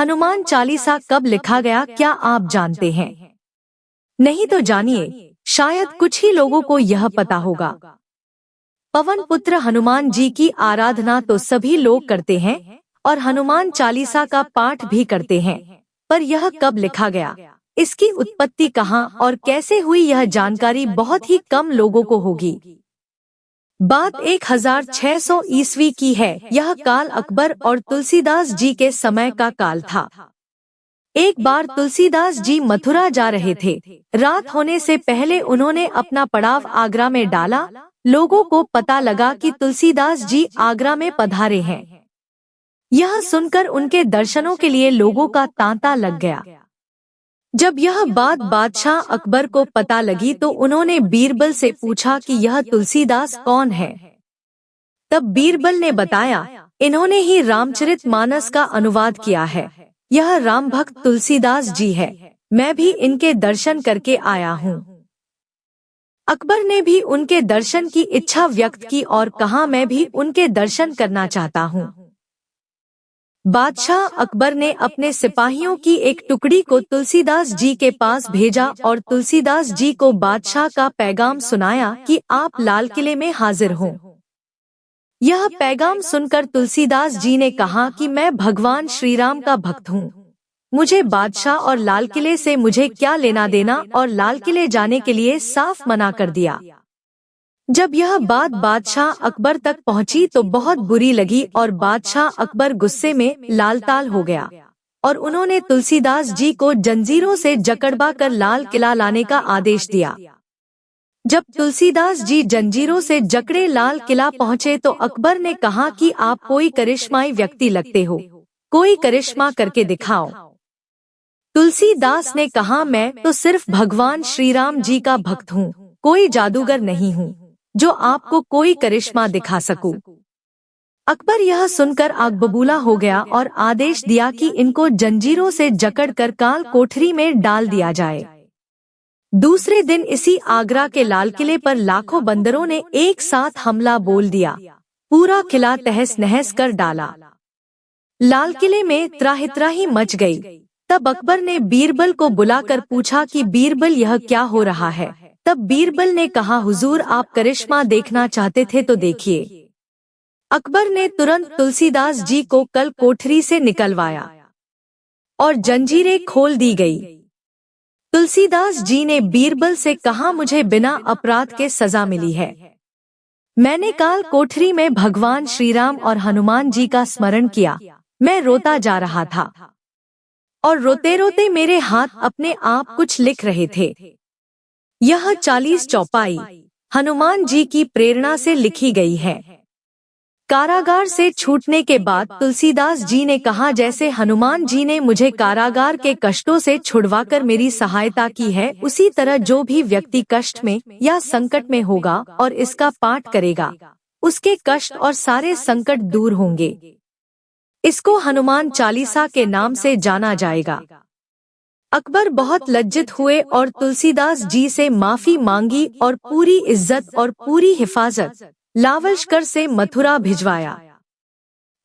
हनुमान चालीसा कब लिखा गया, क्या आप जानते हैं? नहीं तो जानिए, शायद कुछ ही लोगों को यह पता होगा। पवन पुत्र हनुमान जी की आराधना तो सभी लोग करते हैं और हनुमान चालीसा का पाठ भी करते हैं, पर यह कब लिखा गया, इसकी उत्पत्ति कहाँ और कैसे हुई, यह जानकारी बहुत ही कम लोगों को होगी। बात 1600 ईस्वी की है। यह काल अकबर और तुलसीदास जी के समय का काल था। एक बार तुलसीदास जी मथुरा जा रहे थे। रात होने से पहले उन्होंने अपना पड़ाव आगरा में डाला। लोगों को पता लगा कि तुलसीदास जी आगरा में पधारे हैं। यह सुनकर उनके दर्शनों के लिए लोगों का तांता लग गया। जब यह बात बादशाह अकबर को पता लगी तो उन्होंने बीरबल से पूछा कि यह तुलसीदास कौन है। तब बीरबल ने बताया, इन्होंने ही रामचरितमानस का अनुवाद किया है। यह राम भक्त तुलसीदास जी है। मैं भी इनके दर्शन करके आया हूँ। अकबर ने भी उनके दर्शन की इच्छा व्यक्त की और कहा, मैं भी उनके दर्शन करना चाहता हूँ। बादशाह अकबर ने अपने सिपाहियों की एक टुकड़ी को तुलसीदास जी के पास भेजा और तुलसीदास जी को बादशाह का पैगाम सुनाया कि आप लाल किले में हाजिर हों। यह पैगाम सुनकर तुलसीदास जी ने कहा कि मैं भगवान श्री राम का भक्त हूँ। मुझे बादशाह और लाल किले से मुझे क्या लेना देना, और लाल किले जाने के लिए साफ मना कर दिया। जब यह बात बादशाह अकबर तक पहुंची तो बहुत बुरी लगी और बादशाह अकबर गुस्से में लालताल हो गया और उन्होंने तुलसीदास जी को जंजीरों से जकड़वा कर लाल किला लाने का आदेश दिया। जब तुलसीदास जी जंजीरों से जकड़े लाल किला पहुँचे तो अकबर ने कहा कि आप कोई करिश्माई व्यक्ति लगते हो, कोई करिश्मा करके दिखाओ। तुलसीदास ने कहा, मैं तो सिर्फ भगवान श्री राम जी का भक्त हूँ, कोई जादूगर नहीं हूँ जो आपको कोई करिश्मा दिखा सकूं। अकबर यह सुनकर आग बबूला हो गया और आदेश दिया कि इनको जंजीरों से जकड़कर काल कोठरी में डाल दिया जाए। दूसरे दिन इसी आगरा के लाल किले पर लाखों बंदरों ने एक साथ हमला बोल दिया। पूरा किला तहस नहस कर डाला। लाल किले में त्राहि मच गई। तब अकबर ने बीरबल को बुलाकर पूछा कि बीरबल, यह क्या हो रहा है। तब बीरबल ने कहा, हुजूर, आप करिश्मा देखना चाहते थे तो देखिए। अकबर ने तुरंत तुलसीदास जी को कल कोठरी से निकलवाया और जंजीरें खोल दी गई। तुलसीदास जी ने बीरबल से कहा, मुझे बिना अपराध के सजा मिली है। मैंने काल कोठरी में भगवान श्री राम और हनुमान जी का स्मरण किया। मैं रोता जा रहा था और रोते रोते मेरे हाथ अपने आप कुछ लिख रहे थे। यह 40 चौपाई हनुमान जी की प्रेरणा से लिखी गई है। कारागार से छूटने के बाद तुलसीदास जी ने कहा, जैसे हनुमान जी ने मुझे कारागार के कष्टों से छुड़वाकर मेरी सहायता की है, उसी तरह जो भी व्यक्ति कष्ट में या संकट में होगा और इसका पाठ करेगा, उसके कष्ट और सारे संकट दूर होंगे। इसको हनुमान चालीसा के नाम से जाना जाएगा। अकबर बहुत लज्जित हुए और तुलसीदास जी से माफी मांगी और पूरी इज्जत और पूरी हिफाजत लावलश्कर से मथुरा भिजवाया।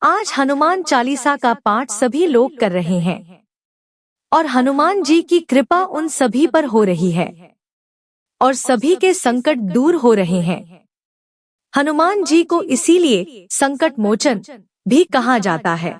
आज हनुमान चालीसा का पाठ सभी लोग कर रहे हैं और हनुमान जी की कृपा उन सभी पर हो रही है और सभी के संकट दूर हो रहे हैं। हनुमान जी को इसीलिए संकट मोचन भी कहा जाता है।